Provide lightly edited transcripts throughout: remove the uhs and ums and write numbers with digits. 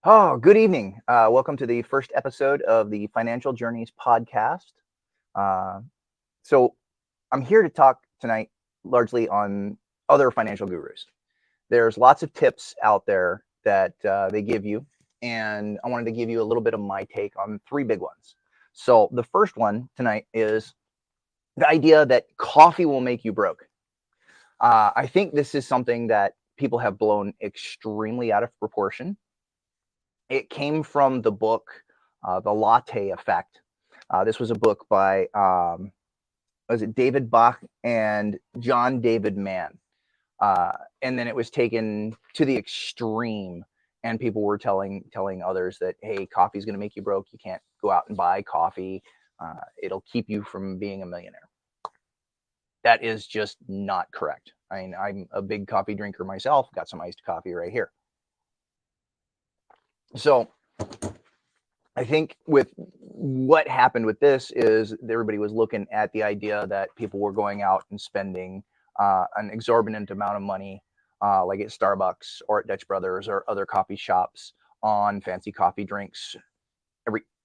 Oh, good evening. Welcome to the first episode of the Financial Journeys podcast. Uh, so, I'm here to talk tonight largely on other financial gurus. There's lots of tips out there that they give you, and I wanted to give you a little bit of my take on three big ones. So, the first one tonight is the idea that coffee will make you broke. I think this is something that people have blown extremely out of proportion. It came from the book, The Latte Effect. This was a book by, was it David Bach and John David Mann? Uh, and then it was taken to the extreme, and people were telling others that, hey, coffee is going to make you broke. You can't go out and buy coffee. It'll keep you from being a millionaire. That is just not correct. I mean, I'm a big coffee drinker myself. Got some iced coffee right here. So I think with what happened with this is everybody was looking at the idea that people were going out and spending an exorbitant amount of money, like at Starbucks or at Dutch Brothers or other coffee shops, on fancy coffee drinks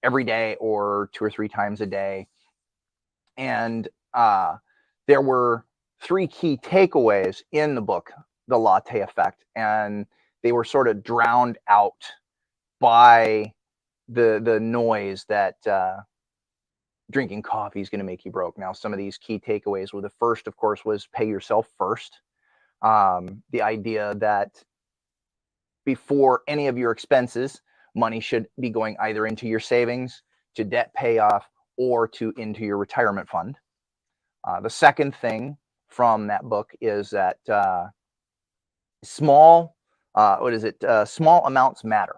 every day or two or three times a day. And there were three key takeaways in the book, The Latte Effect, and they were sort of drowned out by the noise that drinking coffee is going to make you broke. Now, some of these key takeaways were, the first, of course, was pay yourself first. The idea that before any of your expenses, money should be going either into your savings, to debt payoff, or into your retirement fund. The second thing from that book is that small amounts matter.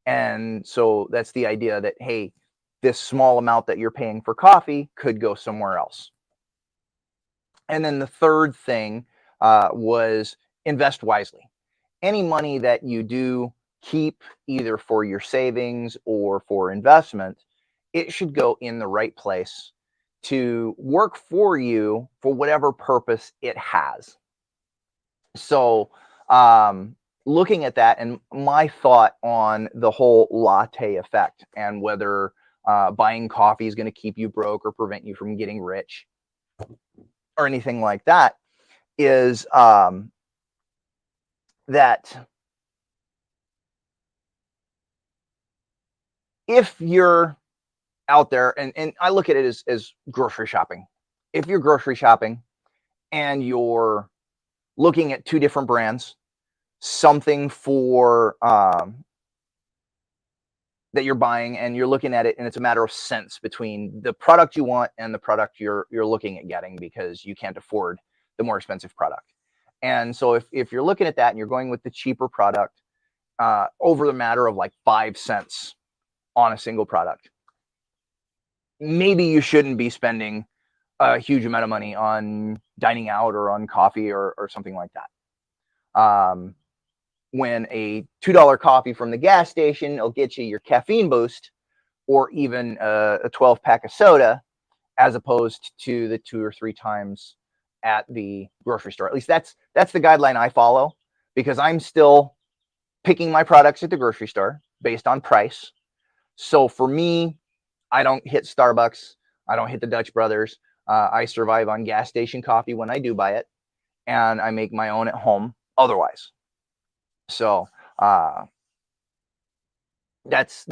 And so that's the idea that, hey, this small amount that you're paying for coffee could go somewhere else. And then the third thing was invest wisely. Any money that you do keep, either for your savings or for investment, it should go in the right place to work for you for whatever purpose it has. So, looking at that, and my thought on the whole latte effect and whether buying coffee is going to keep you broke or prevent you from getting rich or anything like that, is that if you're out there, and I look at it as grocery shopping. If you're grocery shopping and you're looking at two different brands, something for that you're buying, and you're looking at it, and it's a matter of cents between the product you want and the product you're looking at getting, because you can't afford the more expensive product. And so if you're looking at that and you're going with the cheaper product, over the matter of like 5 cents on a single product, maybe you shouldn't be spending a huge amount of money on dining out or on coffee or something like that. When a $2 coffee from the gas station will get you your caffeine boost, or even a 12 pack of soda, as opposed to the 2 or 3 times at the grocery store. At least that's the guideline I follow, because I'm still picking my products at the grocery store based on price. So for me, I don't hit Starbucks. I don't hit the Dutch Brothers. I survive on gas station coffee when I do buy it, and I make my own at home otherwise. So that's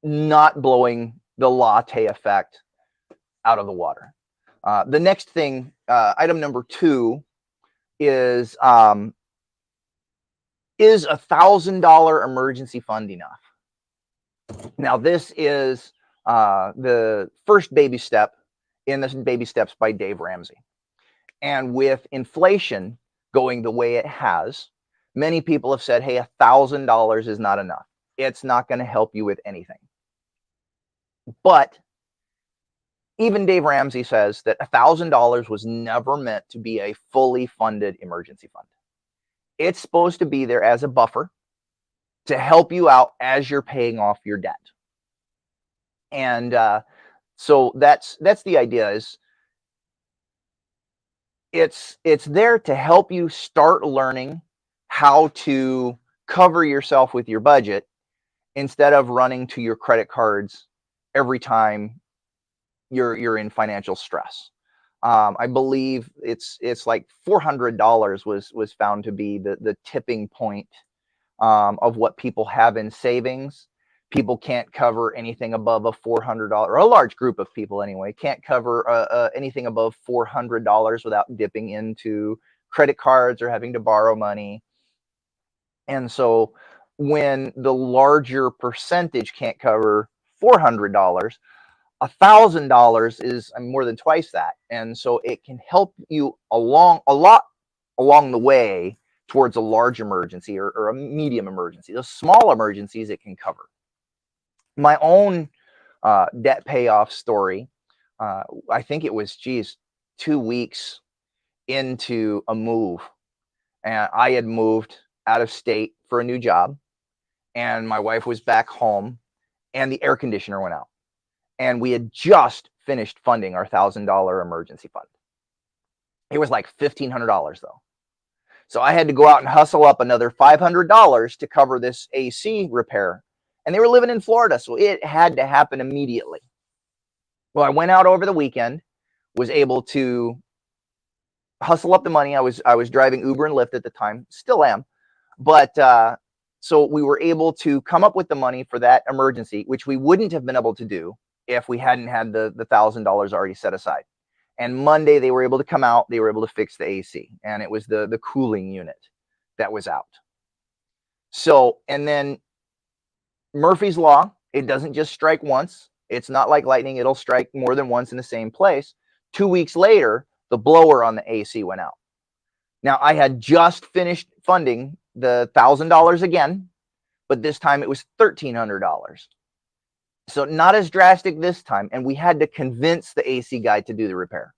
not blowing the latte effect out of the water. The next thing, item number 2, is $1,000 emergency fund enough? Now, this is the first baby step in this Baby Steps by Dave Ramsey. And with inflation going the way it has, many people have said, hey, $1,000 is not enough. It's not going to help you with anything. But even Dave Ramsey says that $1,000 was never meant to be a fully funded emergency fund. It's supposed to be there as a buffer to help you out as you're paying off your debt. And so that's the idea, is it's there to help you start learning how to cover yourself with your budget instead of running to your credit cards every time you're in financial stress. I believe it's like $400 was found to be the tipping point of what people have in savings. People can't cover anything above a $400, or a large group of people anyway, can't cover anything above $400 without dipping into credit cards or having to borrow money. And so when the larger percentage can't cover $400, $1,000 is more than twice that. And so it can help you a lot along the way towards a large emergency or a medium emergency. The small emergencies it can cover. My own debt payoff story, I think it was, 2 weeks into a move, and I had moved out of state for a new job, and my wife was back home, and the air conditioner went out, and we had just finished funding our $1,000 emergency fund. It was like $1,500 though. So I had to go out and hustle up another $500 to cover this AC repair. And they were living in Florida, so it had to happen immediately. Well, I went out over the weekend, was able to hustle up the money. I was driving Uber and Lyft at the time, still am. But so we were able to come up with the money for that emergency, which we wouldn't have been able to do if we hadn't had the $1,000 already set aside. And Monday they were able to come out, they were able to fix the AC, and it was the cooling unit that was out. So, and then Murphy's Law, it doesn't just strike once. It's not like lightning, it'll strike more than once in the same place. 2 weeks later, the blower on the AC went out. Now, I had just finished funding the $1,000 again, but this time it was $1,300. So not as drastic this time, and we had to convince the AC guy to do the repair.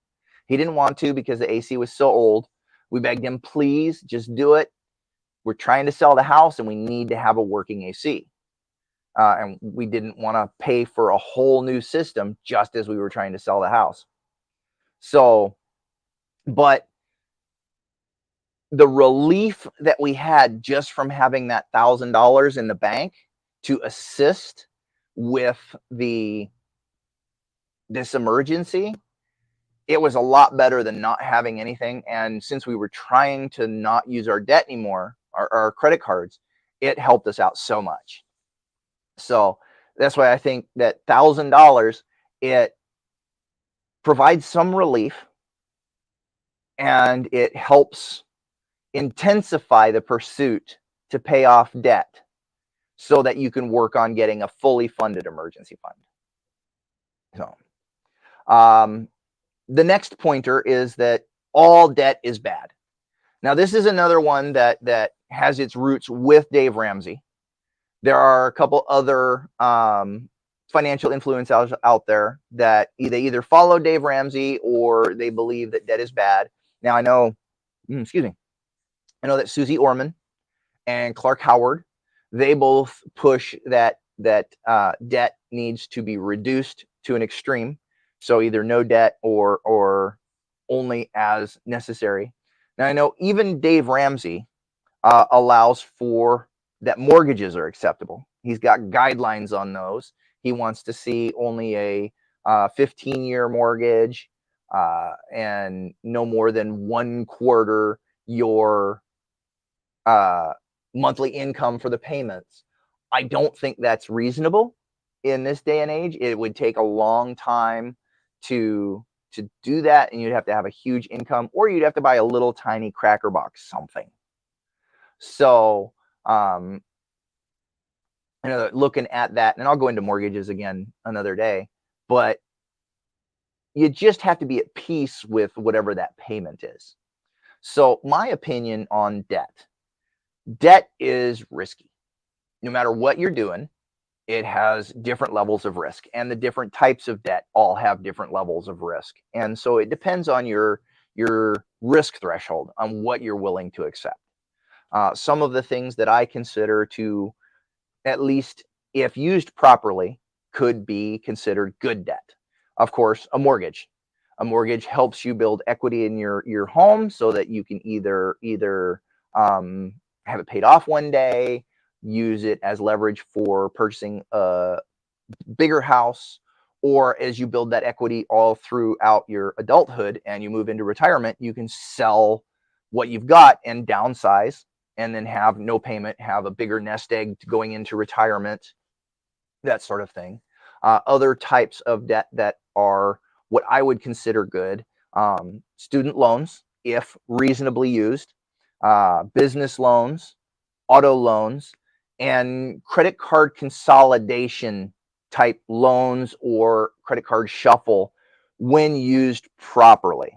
He didn't want to because the AC was so old. We begged him, please, just do it. We're trying to sell the house, and we need to have a working AC. And we didn't want to pay for a whole new system just as we were trying to sell the house. So, but the relief that we had just from having that $1,000 in the bank to assist with this emergency, it was a lot better than not having anything. And since we were trying to not use our debt anymore, our credit cards, it helped us out so much. So that's why I think that $1,000, it provides some relief, and it helps intensify the pursuit to pay off debt so that you can work on getting a fully funded emergency fund. So, the next pointer is that all debt is bad. Now, this is another one that has its roots with Dave Ramsey. There are a couple other financial influencers out there that they either follow Dave Ramsey or they believe that debt is bad. Now, I know, I know that Susie Orman and Clark Howard, they both push that debt needs to be reduced to an extreme. So either no debt or only as necessary. Now, I know even Dave Ramsey allows for that mortgages are acceptable. He's got guidelines on those. He wants to see only a 15-year mortgage and no more than 1/4 your monthly income for the payments. I don't think that's reasonable in this day and age. It would take a long time to do that, and you'd have to have a huge income, or you'd have to buy a little tiny cracker box something. So you know, looking at that, and I'll go into mortgages again another day, but you just have to be at peace with whatever that payment is. So my opinion on debt is risky. No matter what you're doing, it has different levels of risk, and the different types of debt all have different levels of risk. And so it depends on your risk threshold, on what you're willing to accept. Some of the things that I consider to, at least if used properly, could be considered good debt. Of course, a mortgage. A mortgage helps you build equity in your home so that you can either have it paid off one day, use it as leverage for purchasing a bigger house, or as you build that equity all throughout your adulthood and you move into retirement, you can sell what you've got and downsize and then have no payment, have a bigger nest egg going into retirement, that sort of thing. Other types of debt that are what I would consider good: student loans, if reasonably used, business loans, auto loans, and credit card consolidation type loans or credit card shuffle when used properly.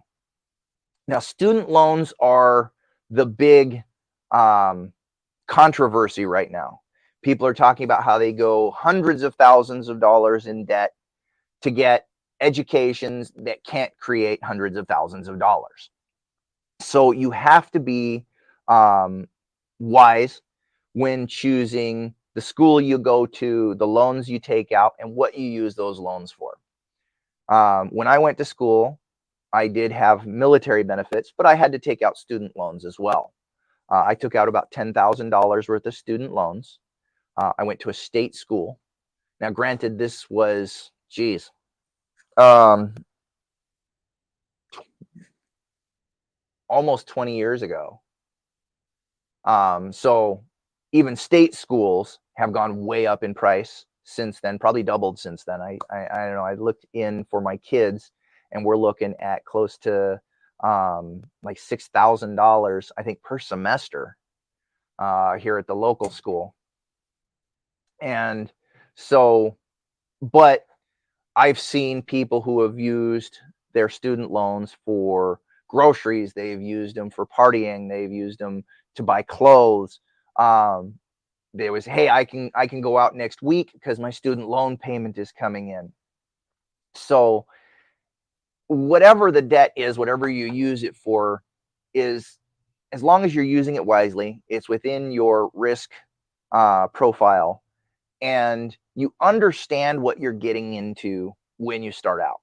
Now, student loans are the big controversy right now. People are talking about how they go hundreds of thousands of dollars in debt to get educations that can't create hundreds of thousands of dollars. So you have to be wise when choosing the school you go to, the loans you take out, and what you use those loans for. When I went to school, I did have military benefits, but I had to take out student loans as well. I took out about $10,000 worth of student loans. I went to a state school. Now, granted, this was, geez, almost 20 years ago. So even state schools have gone way up in price since then, probably doubled since then. I don't know. I looked in for my kids, and we're looking at close to like $6,000, I think, per semester here at the local school. And so, but I've seen people who have used their student loans for groceries. They've used them for partying. They've used them to buy clothes. They was, hey, I can go out next week because my student loan payment is coming in. So whatever the debt is, whatever you use it for, is, as long as you're using it wisely, it's within your risk profile, and you understand what you're getting into when you start out.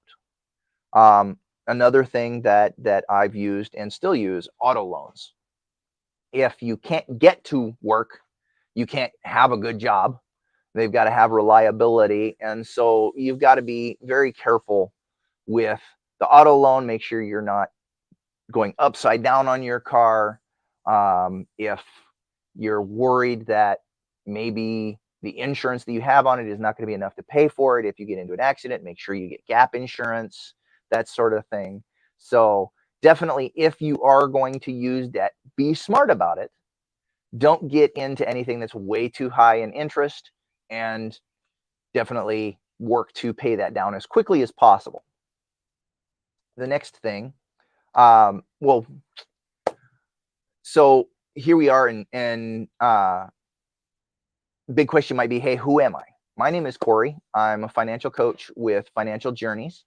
Another thing that I've used and still use: auto loans. If you can't get to work, you can't have a good job. They've got to have reliability, and so you've got to be very careful with the auto loan. Make sure you're not going upside down on your car. If you're worried that maybe the insurance that you have on it is not going to be enough to pay for it, if you get into an accident, make sure you get gap insurance, that sort of thing. So definitely, if you are going to use debt, be smart about it. Don't get into anything that's way too high in interest, and definitely work to pay that down as quickly as possible. The next thing, well, so here we are, and big question might be, hey, who am I? My name is Corey. I'm a financial coach with Financial Journeys.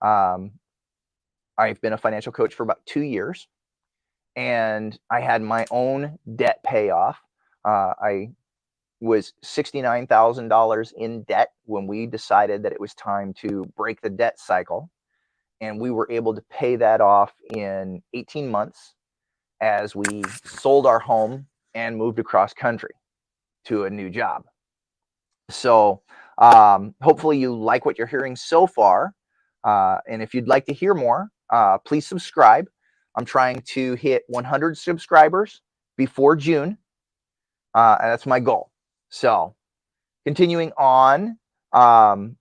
I've been a financial coach for about 2 years, and I had my own debt payoff. I was $69,000 in debt when we decided that it was time to break the debt cycle, and we were able to pay that off in 18 months as we sold our home and moved across country to a new job. So hopefully you like what you're hearing so far. And if you'd like to hear more, please subscribe. I'm trying to hit 100 subscribers before June. And that's my goal. So continuing on. Oh,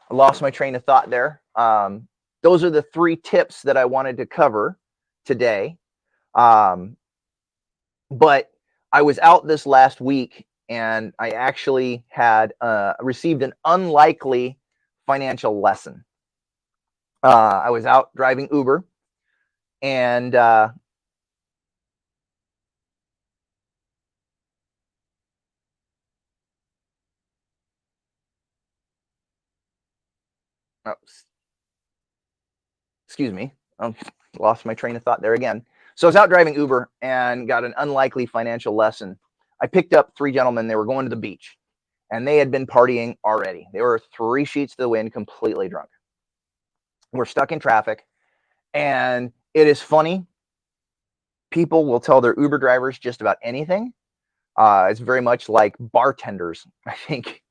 I lost my train of thought there. Those are the 3 tips that I wanted to cover today. But I was out this last week, and I actually had received an unlikely financial lesson. I was out driving Uber, and excuse me, lost my train of thought there again. So I was out driving Uber and got an unlikely financial lesson. I picked up 3 gentlemen. They were going to the beach, and they had been partying already. They were 3 sheets to the wind, completely drunk. We're stuck in traffic, and it is funny. People will tell their Uber drivers just about anything. It's very much like bartenders. I think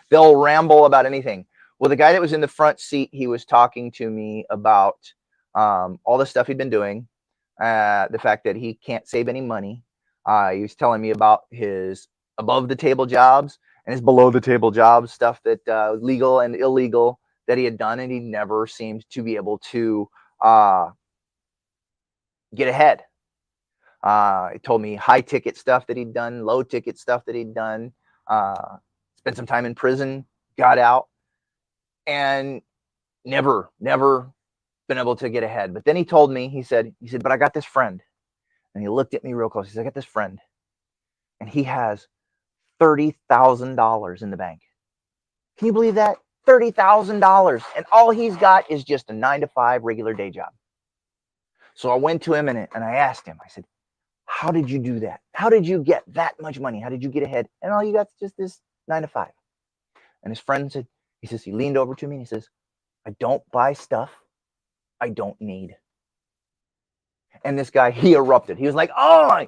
they'll ramble about anything. Well, the guy that was in the front seat, he was talking to me about all the stuff he'd been doing, the fact that he can't save any money. He was telling me about his above the table jobs and his below the table jobs, stuff that legal and illegal that he had done, and he never seemed to be able to get ahead. He told me high ticket stuff that he'd done, low ticket stuff that he'd done, spent some time in prison, got out, and never been able to get ahead. But then he told me, he said, but I got this friend. And he looked at me real close. He said, I got this friend, and he has $30,000 in the bank. Can you believe that? $30,000. And all he's got is just a 9-to-5 regular day job. So I went to him and I asked him, I said, how did you do that? How did you get that much money? How did you get ahead? And all you got is just this 9-to-5. And his friend said, he leaned over to me and he says, I don't buy stuff I don't need. And this guy, he erupted. He was like, oh.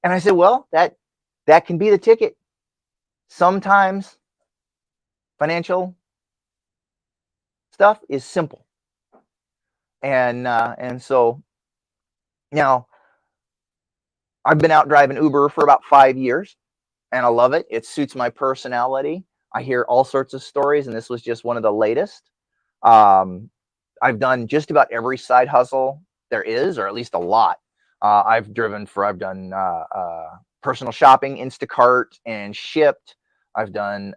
And I said, well, that can be the ticket. Sometimes financial stuff is simple. And so now I've been out driving Uber for about 5 years, and I love it. It suits my personality. I hear all sorts of stories, and this was just one of the latest. I've done just about every side hustle there is, or at least a lot. I've done personal shopping, Instacart, and Shipped. I've done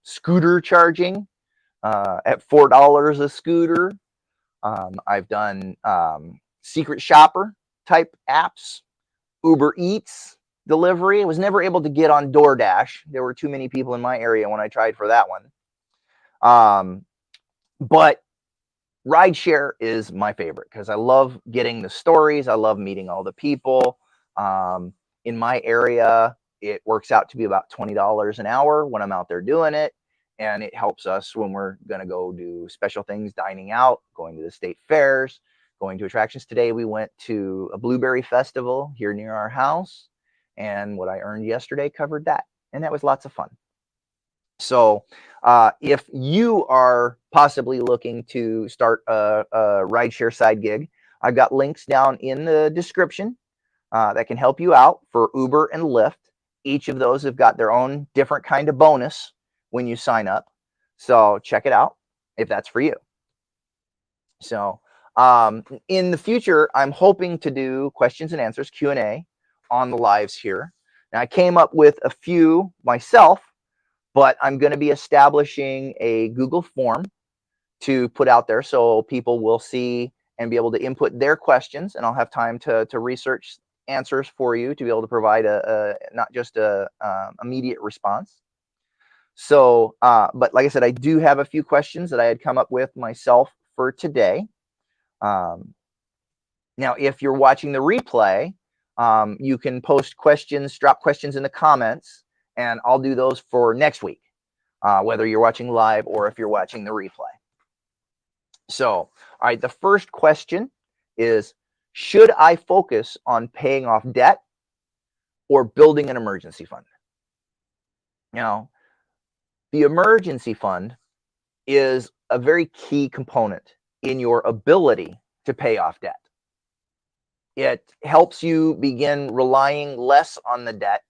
scooter charging at $4 a scooter. I've done secret shopper type apps, Uber Eats delivery. I was never able to get on DoorDash. There were too many people in my area when I tried for that one. But rideshare is my favorite because I love getting the stories. I love meeting all the people. In my area, it works out to be about $20 an hour when I'm out there doing it. And it helps us when we're going to go do special things, dining out, going to the state fairs, going to attractions. Today, we went to a blueberry festival here near our house. And what I earned yesterday covered that. And that was lots of fun. So if you are possibly looking to start a rideshare side gig, I've got links down in the description that can help you out for Uber and Lyft. Each of those have got their own different kind of bonus when you sign up. So check it out if that's for you. So in the future, I'm hoping to do questions and answers, Q&A, on the lives here. Now, I came up with a few myself, but I'm going to be establishing a Google form to put out there so people will see and be able to input their questions, and I'll have time to research answers for you to be able to provide not just a immediate response. So, but like I said, I do have a few questions that I had come up with myself for today. Now, if you're watching the replay, you can post questions, drop questions in the comments, and I'll do those for next week, whether you're watching live or if you're watching the replay. So, all right, the first question is, should I focus on paying off debt or building an emergency fund? Now, the emergency fund is a very key component in your ability to pay off debt. It helps you begin relying less on the debt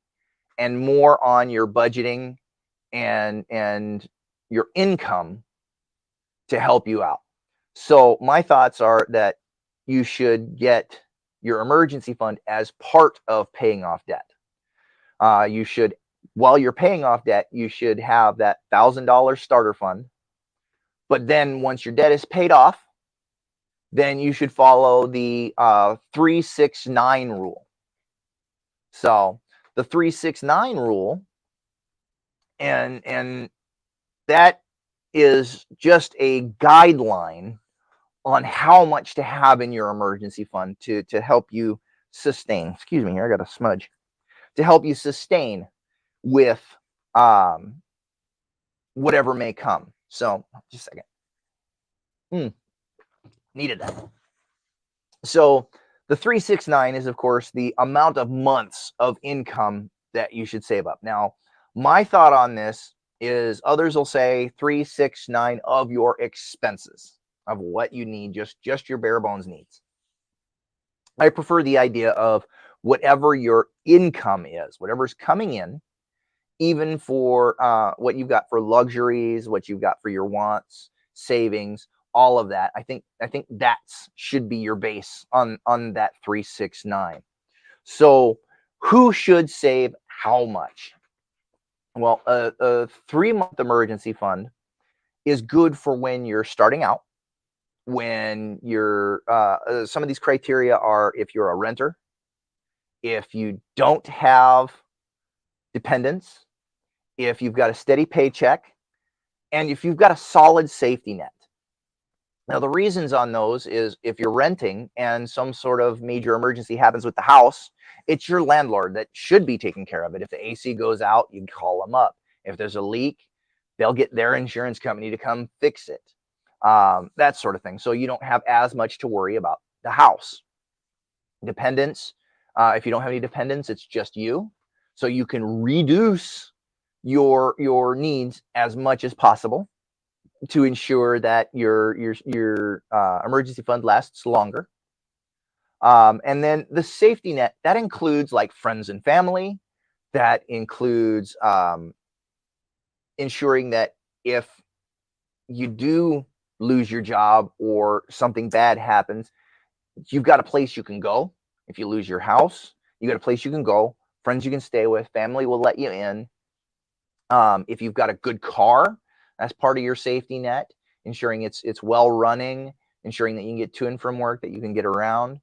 and more on your budgeting and your income to help you out. So my thoughts are that you should get your emergency fund as part of paying off debt. You should, while you're paying off debt, you should have that $1,000 starter fund. But then once your debt is paid off, then you should follow the 3-6-9 rule. So the 3-6-9 rule, and that is just a guideline on how much to have in your emergency fund to help you sustain. Excuse me, here I got a smudge. To help you sustain with whatever may come. So just a second. Needed that. So the 369 is, of course, the amount of months of income that you should save up. Now, my thought on this is others will say 369 of your expenses, of what you need, just your bare bones needs. I prefer the idea of whatever your income is, whatever's coming in, even for what you've got for luxuries, what you've got for your wants, savings, all of that. I think that should be your base on that 369. So who should save how much? Well, a 3-month emergency fund is good for when you're starting out, when you're some of these criteria are if you're a renter, if you don't have dependents, if you've got a steady paycheck, and if you've got a solid safety net. Now, the reasons on those is if you're renting and some sort of major emergency happens with the house, it's your landlord that should be taking care of it. If the AC goes out, you call them up. If there's a leak, they'll get their insurance company to come fix it. That sort of thing. So you don't have as much to worry about the house. Dependents, if you don't have any dependents, it's just you. So you can reduce your needs as much as possible to ensure that your emergency fund lasts longer. And then the safety net, that includes like friends and family. That includes ensuring that if you do lose your job or something bad happens, you've got a place you can go. If you lose your house, you got a place you can go, friends you can stay with, family will let you in. If you've got a good car, that's part of your safety net, ensuring it's well running, ensuring that you can get to and from work, that you can get around,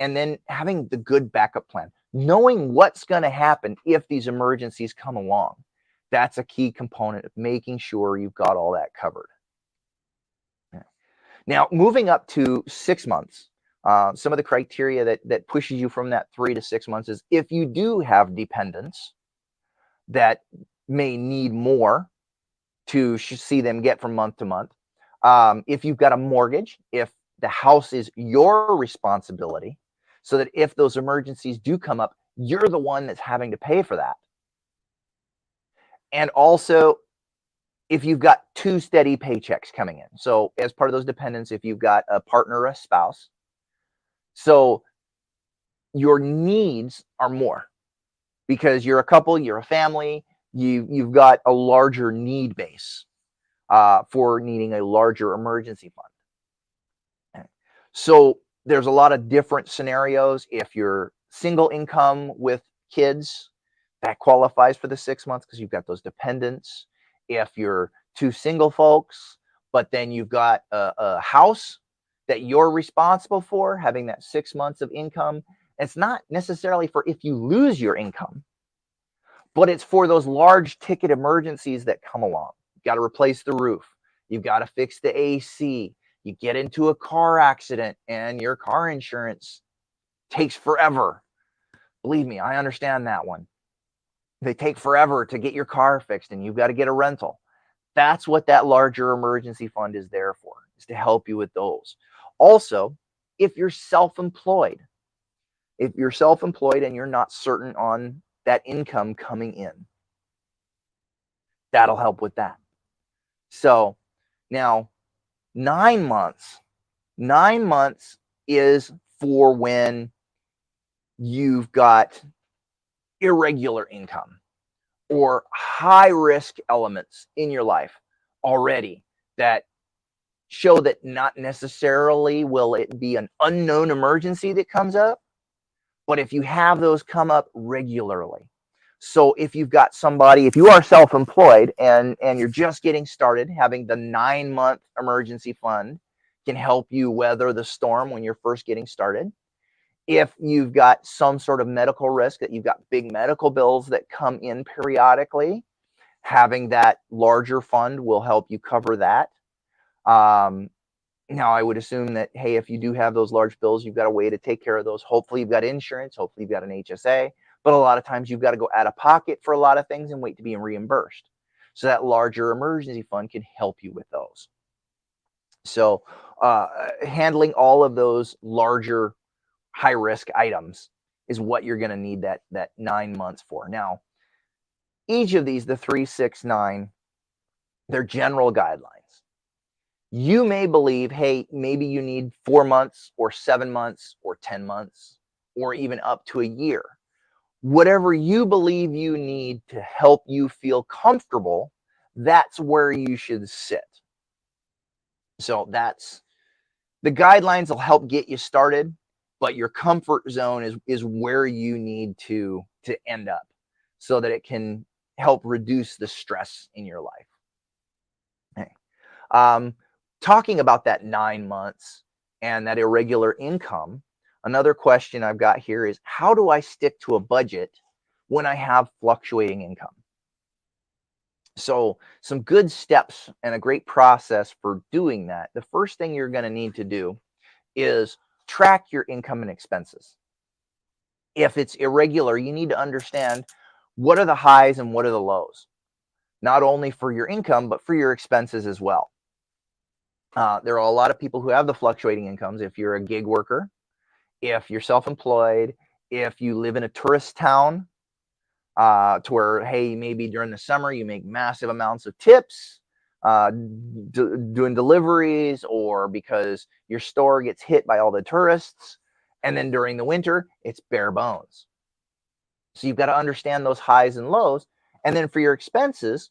and then having the good backup plan, knowing what's going to happen if these emergencies come along. That's a key component of making sure you've got all that covered. Now, moving up to 6 months, some of the criteria that pushes you from that 3 to 6 months is if you do have dependents that may need more to see them get from month to month. If you've got a mortgage, if the house is your responsibility, so that if those emergencies do come up, you're the one that's having to pay for that. And also, if you've got 2 steady paychecks coming in. So as part of those dependents, if you've got a partner or a spouse, so your needs are more because you're a couple, you're a family, you've got a larger need base for needing a larger emergency fund. Okay. So there's a lot of different scenarios. If you're single income with kids, that qualifies for the 6 months because you've got those dependents. If you're 2 single folks, but then you've got a house that you're responsible for, having that 6 months of income, it's not necessarily for if you lose your income, but it's for those large ticket emergencies that come along. You've got to replace the roof. You've got to fix the AC. You get into a car accident and your car insurance takes forever. Believe me, I understand that one. They take forever to get your car fixed and you've got to get a rental. That's what that larger emergency fund is there for, is to help you with those. Also, if you're self-employed, and you're not certain on that income coming in, that'll help with that. So now 9 months is for when you've got irregular income or high risk elements in your life already that show that not necessarily will it be an unknown emergency that comes up, but if you have those come up regularly. So if you've got somebody, if you are self-employed and you're just getting started, having the 9-month emergency fund can help you weather the storm when you're first getting started. If you've got some sort of medical risk, that you've got big medical bills that come in periodically, having that larger fund will help you cover that. Now, I would assume that, hey, if you do have those large bills, you've got a way to take care of those. Hopefully, you've got insurance. Hopefully, you've got an HSA. But a lot of times, you've got to go out of pocket for a lot of things and wait to be reimbursed. So that larger emergency fund can help you with those. So handling all of those larger high risk items is what you're going to need that 9 months for. Now, each of these, the 3, 6, 9, they're general guidelines. You may believe, hey, maybe you need 4 months or 7 months or 10 months or even up to a year. Whatever you believe you need to help you feel comfortable, that's where you should sit. So that's the guidelines will help get you started, but your comfort zone is where you need to end up so that it can help reduce the stress in your life. Okay. Talking about that 9 months and that irregular income, another question I've got here is, how do I stick to a budget when I have fluctuating income? So some good steps and a great process for doing that. The first thing you're going to need to do is track your income and expenses. If it's irregular, you need to understand what are the highs and what are the lows, not only for your income, but for your expenses as well. There are a lot of people who have the fluctuating incomes. If you're a gig worker, if you're self-employed, if you live in a tourist town, to where, hey, maybe during the summer you make massive amounts of tips, doing deliveries, or because your store gets hit by all the tourists, and then during the winter it's bare bones. So you've got to understand those highs and lows. And then for your expenses,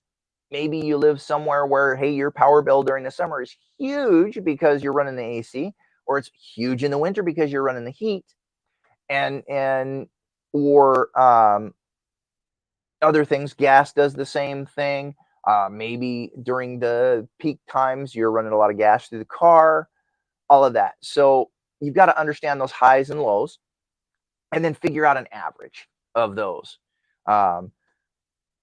maybe you live somewhere where, hey, your power bill during the summer is huge because you're running the AC, or it's huge in the winter because you're running the heat, or other things. Gas does the same thing. Maybe during the peak times, you're running a lot of gas through the car, all of that. So you've got to understand those highs and lows and then figure out an average of those.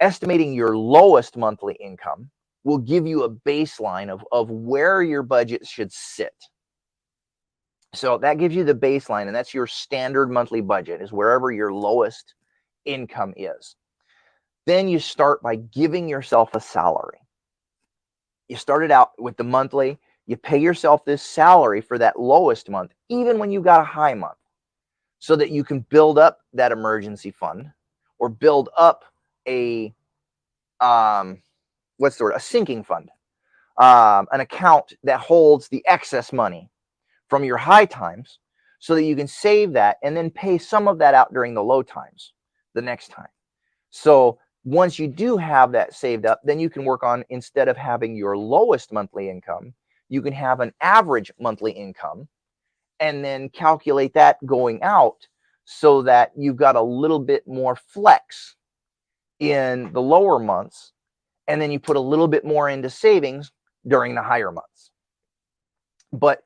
Estimating your lowest monthly income will give you a baseline of where your budget should sit. So that gives you the baseline, and that's your standard monthly budget, is wherever your lowest income is. Then you start by giving yourself a salary. You started out with the monthly, you pay yourself this salary for that lowest month, even when you got a high month, so that you can build up that emergency fund or build up a what's the word? A sinking fund, an account that holds the excess money from your high times, so that you can save that and then pay some of that out during the low times the next time. So once you do have that saved up, then you can work on, instead of having your lowest monthly income, you can have an average monthly income, and then calculate that going out so that you've got a little bit more flex in the lower months, and then you put a little bit more into savings during the higher months. But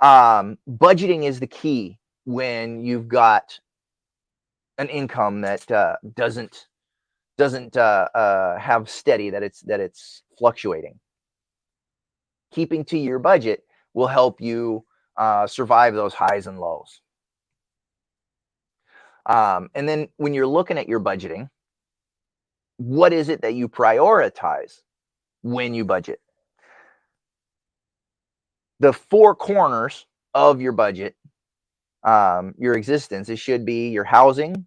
budgeting is the key when you've got an income that doesn't have steady, that it's fluctuating. Keeping to your budget will help you survive those highs and lows. And then when you're looking at your budgeting, what is it that you prioritize when you budget? The four corners of your budget, your existence, it should be your housing,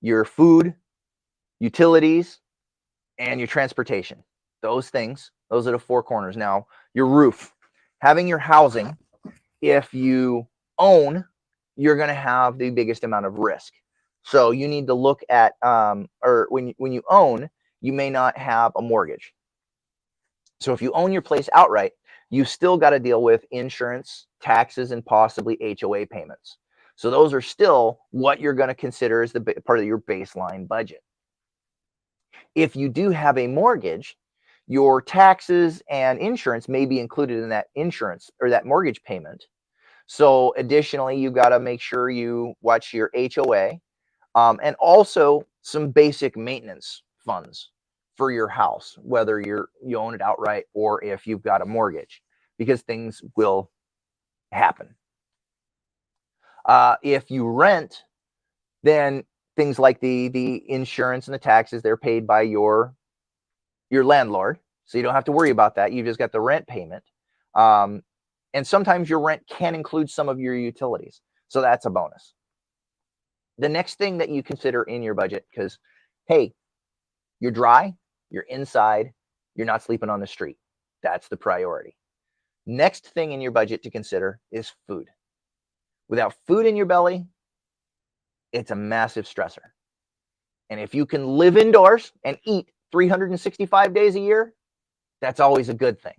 your food, utilities, and your transportation. Those things, those are the four corners. Now, your roof, having your housing, if you own, you're going to have the biggest amount of risk. So you need to look at, or when you own, you may not have a mortgage. So if you own your place outright, you still got to deal with insurance, taxes, and possibly HOA payments. So those are still what you're going to consider as the part of your baseline budget. If you do have a mortgage, your taxes and insurance may be included in that insurance or that mortgage payment. So additionally, you got to make sure you watch your HOA, and also some basic maintenance funds for your house, whether you own it outright or if you've got a mortgage, because things will happen. If you rent, then things like the insurance and the taxes, they're paid by your landlord, so you don't have to worry about that. You just got the rent payment. And sometimes your rent can include some of your utilities. So that's a bonus. The next thing that you consider in your budget, because, hey, you're dry, you're inside, you're not sleeping on the street. That's the priority. Next thing in your budget to consider is food. Without food in your belly, it's a massive stressor. And if you can live indoors and eat 365 days a year, that's always a good thing.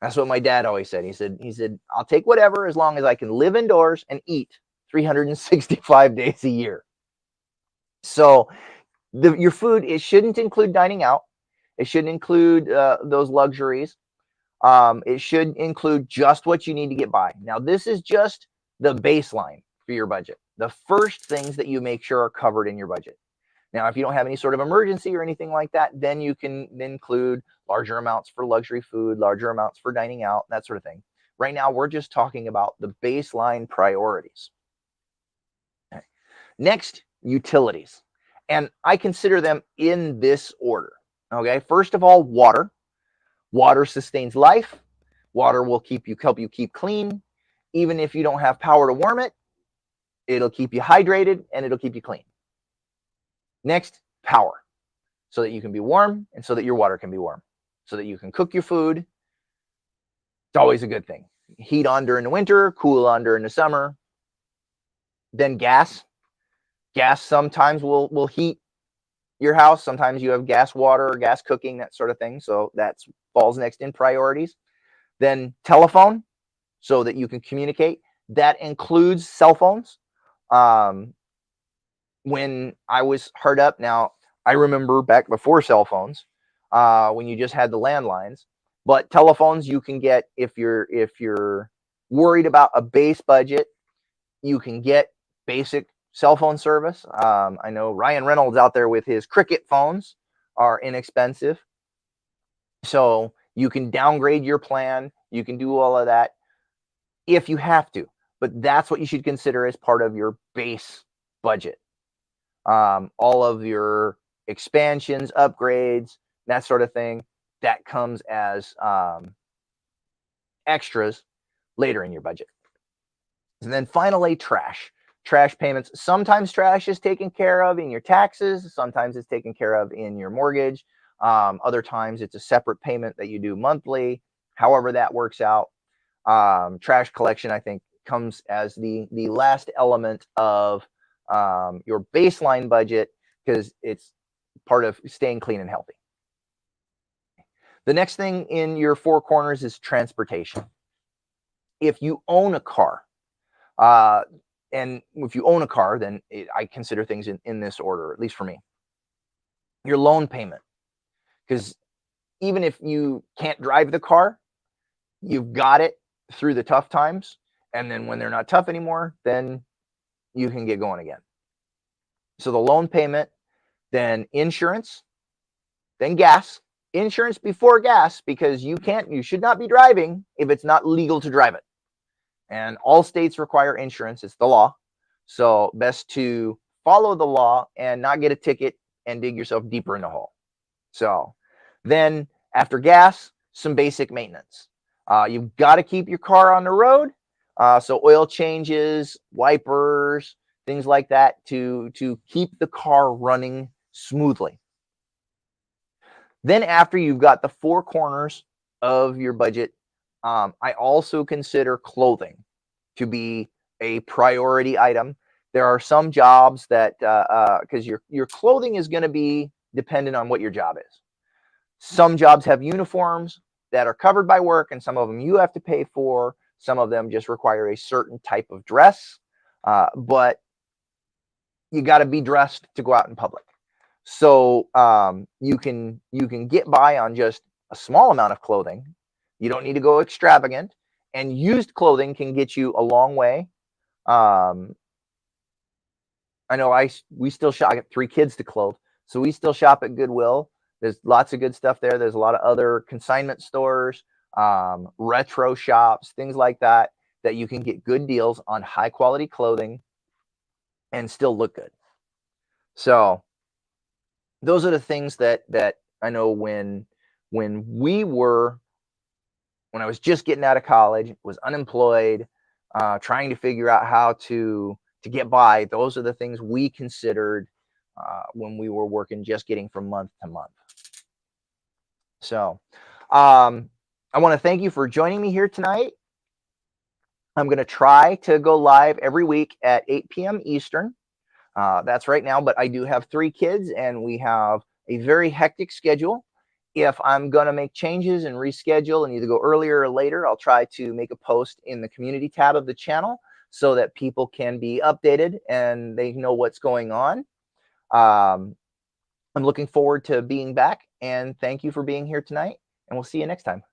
That's what my dad always said. He said, I'll take whatever as long as I can live indoors and eat 365 days a year. So your food, it shouldn't include dining out. It shouldn't include those luxuries. It should include just what you need to get by. Now, this is just the baseline for your budget. The first things that you make sure are covered in your budget. Now, if you don't have any sort of emergency or anything like that, then you can include larger amounts for luxury food, larger amounts for dining out, that sort of thing. Right now, we're just talking about the baseline priorities. Okay. Next, utilities. And I consider them in this order. Okay, first of all, water. Water sustains life. Water will help you keep clean. Even if you don't have power to warm it, it'll keep you hydrated and it'll keep you clean. Next, power, so that you can be warm and so that your water can be warm, so that you can cook your food. It's always a good thing. Heat on during the winter, cool on during the summer. Then gas. Gas sometimes will heat your house. Sometimes you have gas water or gas cooking, that sort of thing. So that falls next in priorities. Then telephone, so that you can communicate. That includes cell phones. When I was hard up, now I remember back before cell phones, when you just had the landlines. But telephones you can get if you're worried about a base budget, you can get basic cell phone service. I know Ryan Reynolds out there with his Cricket phones are inexpensive. So you can downgrade your plan. You can do all of that if you have to. But that's what you should consider as part of your base budget. All of your expansions, upgrades, that sort of thing, that comes as extras later in your budget. And then finally, trash. Trash payments. Sometimes trash is taken care of in your taxes. Sometimes it's taken care of in your mortgage. Other times it's a separate payment that you do monthly. However that works out. Trash collection, I think, comes as the last element of your baseline budget, because it's part of staying clean and healthy. The next thing in your four corners is transportation. If you own a car, and if you own a car, then I consider things in this order, at least for me. Your loan payment, because even if you can't drive the car, you've got it through the tough times. And then when they're not tough anymore, then you can get going again. So the loan payment, then insurance, then gas. Insurance before gas, because you should not be driving if it's not legal to drive it. And all states require insurance. It's the law. So best to follow the law and not get a ticket and dig yourself deeper in the hole. So then after gas, some basic maintenance. You've got to keep your car on the road. So oil changes, wipers, things like that to keep the car running smoothly. Then after you've got the four corners of your budget, I also consider clothing to be a priority item. There are some jobs that, because your clothing is going to be dependent on what your job is. Some jobs have uniforms that are covered by work, and some of them you have to pay for. Some of them just require a certain type of dress, but you got to be dressed to go out in public. So you can get by on just a small amount of clothing. You don't need to go extravagant, and used clothing can get you a long way. I know we still shop. I got 3 kids to clothe, so we still shop at Goodwill. There's lots of good stuff there. There's a lot of other consignment stores, retro shops, things like that you can get good deals on high quality clothing and still look good. So those are the things that I know when we were when I was just getting out of college, was unemployed, trying to figure out how to get by. Those are the things we considered when we were working, just getting from month to month. So I want to thank you for joining me here tonight. I'm going to try to go live every week at 8 p.m. Eastern. That's right now, but I do have 3 kids and we have a very hectic schedule. If I'm going to make changes and reschedule and either go earlier or later, I'll try to make a post in the community tab of the channel so that people can be updated and they know what's going on. I'm looking forward to being back, and thank you for being here tonight, and we'll see you next time.